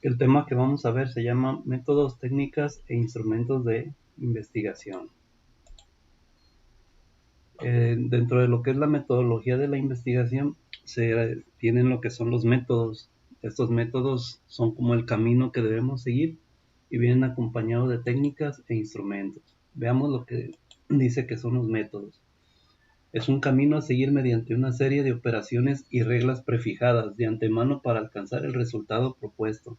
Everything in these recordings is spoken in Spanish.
El tema que vamos a ver se llama métodos, técnicas e instrumentos de investigación. Dentro de lo que es la metodología de la investigación, se tienen lo que son los métodos. Estos métodos son como el camino que debemos seguir y vienen acompañados de técnicas e instrumentos. Veamos lo que dice que son los métodos. Es un camino a seguir mediante una serie de operaciones y reglas prefijadas de antemano para alcanzar el resultado propuesto,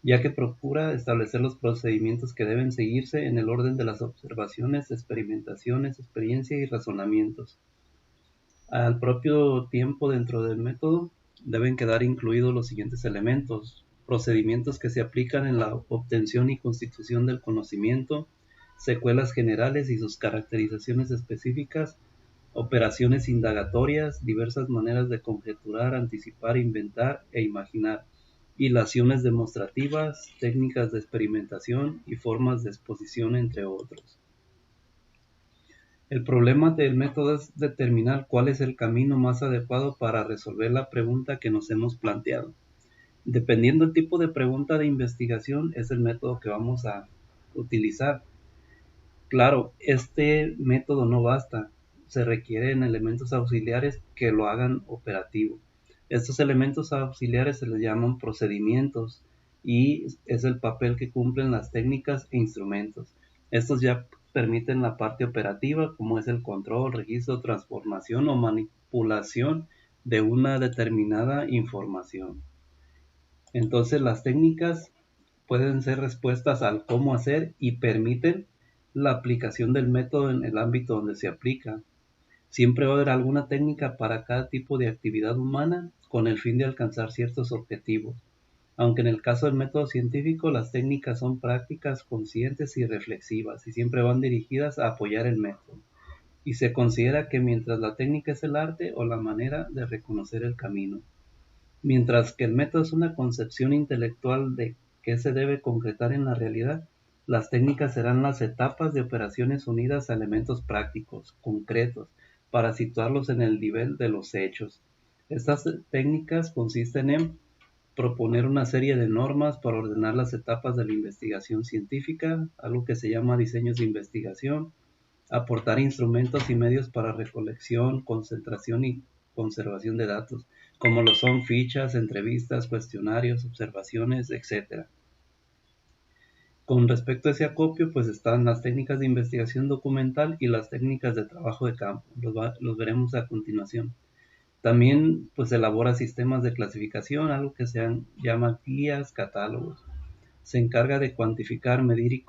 ya que procura establecer los procedimientos que deben seguirse en el orden de las observaciones, experimentaciones, experiencia y razonamientos. Al propio tiempo, dentro del método deben quedar incluidos los siguientes elementos: procedimientos que se aplican en la obtención y constitución del conocimiento, secuelas generales y sus caracterizaciones específicas, operaciones indagatorias, diversas maneras de conjeturar, anticipar, inventar e imaginar, hilaciones demostrativas, técnicas de experimentación y formas de exposición, entre otros. El problema del método es determinar cuál es el camino más adecuado para resolver la pregunta que nos hemos planteado. Dependiendo del tipo de pregunta de investigación, es el método que vamos a utilizar. Claro, este método no basta, se requieren elementos auxiliares que lo hagan operativo. Estos elementos auxiliares se les llaman procedimientos y es el papel que cumplen las técnicas e instrumentos. Estos ya permiten la parte operativa, como es el control, registro, transformación o manipulación de una determinada información. Entonces las técnicas pueden ser respuestas al cómo hacer y permiten la aplicación del método en el ámbito donde se aplica. Siempre va a haber alguna técnica para cada tipo de actividad humana con el fin de alcanzar ciertos objetivos. Aunque en el caso del método científico las técnicas son prácticas conscientes y reflexivas y siempre van dirigidas a apoyar el método. Y se considera que mientras la técnica es el arte o la manera de reconocer el camino, mientras que el método es una concepción intelectual de qué se debe concretar en la realidad, las técnicas serán las etapas de operaciones unidas a elementos prácticos, concretos, para situarlos en el nivel de los hechos. Estas técnicas consisten en proponer una serie de normas para ordenar las etapas de la investigación científica, algo que se llama diseños de investigación, aportar instrumentos y medios para recolección, concentración y conservación de datos, como lo son fichas, entrevistas, cuestionarios, observaciones, etcétera. Con respecto a ese acopio, pues están las técnicas de investigación documental y las técnicas de trabajo de campo. Los veremos a continuación. También pues elabora sistemas de clasificación, algo que se llama guías, catálogos. Se encarga de cuantificar, medir y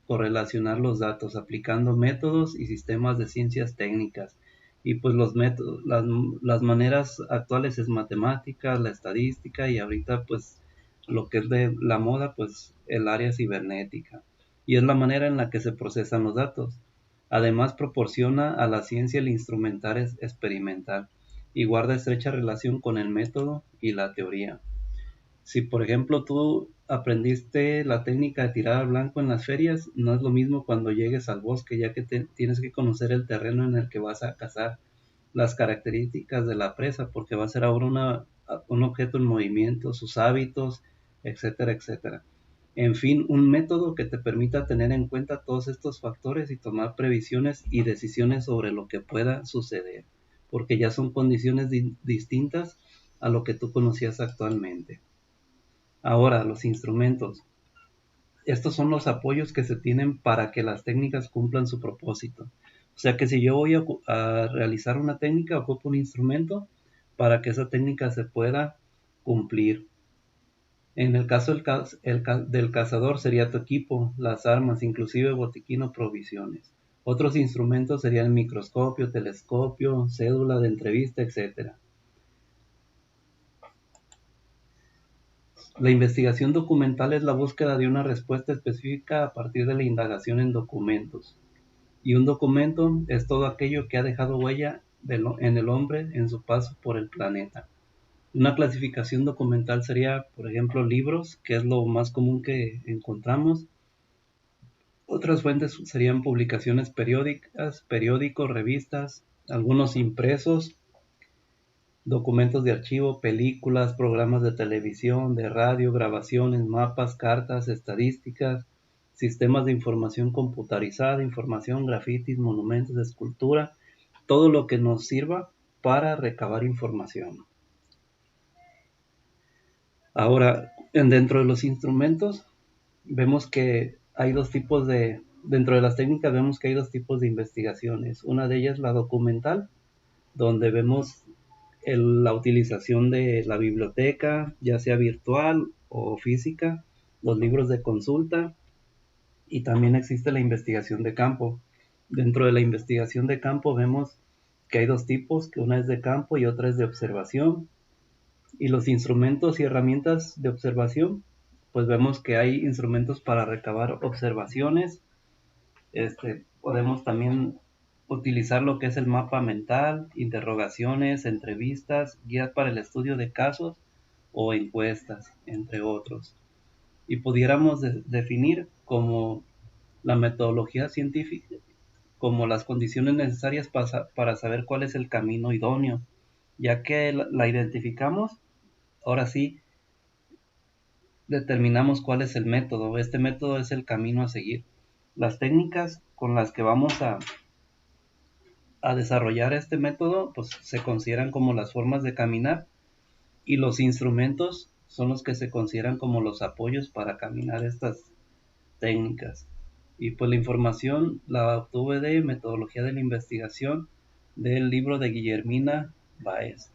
correlacionar los datos aplicando métodos y sistemas de ciencias técnicas. Y pues los métodos, las maneras actuales es matemática, la estadística y ahorita pues lo que es de la moda pues el área cibernética. Y es la manera en la que se procesan los datos. Además proporciona a la ciencia el instrumental experimental y guarda estrecha relación con el método y la teoría. Si por ejemplo tú aprendiste la técnica de tirar al blanco en las ferias, no es lo mismo cuando llegues al bosque, ya que tienes que conocer el terreno en el que vas a cazar, las características de la presa, porque va a ser ahora un objeto en movimiento, sus hábitos, etcétera, etcétera. En fin, un método que te permita tener en cuenta todos estos factores y tomar previsiones y decisiones sobre lo que pueda suceder, porque ya son condiciones distintas a lo que tú conocías actualmente. Ahora, los instrumentos. Estos son los apoyos que se tienen para que las técnicas cumplan su propósito. O sea que si yo voy a realizar una técnica, ocupo un instrumento para que esa técnica se pueda cumplir. En el caso del cazador sería tu equipo, las armas, inclusive botiquín o provisiones. Otros instrumentos serían el microscopio, telescopio, cédula de entrevista, etcétera. La investigación documental es la búsqueda de una respuesta específica a partir de la indagación en documentos. Y un documento es todo aquello que ha dejado huella en el hombre en su paso por el planeta. Una clasificación documental sería, por ejemplo, libros, que es lo más común que encontramos. Otras fuentes serían publicaciones periódicas, periódicos, revistas, algunos impresos documentos de archivo, películas, programas de televisión, de radio, grabaciones, mapas, cartas, estadísticas, sistemas de información computarizada, información, grafitis, monumentos, escultura, todo lo que nos sirva para recabar información. Ahora, dentro de los instrumentos, vemos que hay dentro de las técnicas vemos que hay dos tipos de investigaciones. Una de ellas la documental, donde vemos la utilización de la biblioteca, ya sea virtual o física, los libros de consulta, y también existe la investigación de campo. Dentro de la investigación de campo vemos que hay dos tipos, que una es de campo y otra es de observación. Y los instrumentos y herramientas de observación, pues vemos que hay instrumentos para recabar observaciones. Podemos también utilizar lo que es el mapa mental, interrogaciones, entrevistas, guías para el estudio de casos o encuestas, entre otros. Y pudiéramos definir como la metodología científica como las condiciones necesarias para saber cuál es el camino idóneo. Ya que la identificamos, ahora sí determinamos cuál es el método. Este método es el camino a seguir. Las técnicas con las que vamos a desarrollar este método, pues se consideran como las formas de caminar, y los instrumentos son los que se consideran como los apoyos para caminar estas técnicas. Y pues la información la obtuve de Metodología de la Investigación, del libro de Guillermina Báez.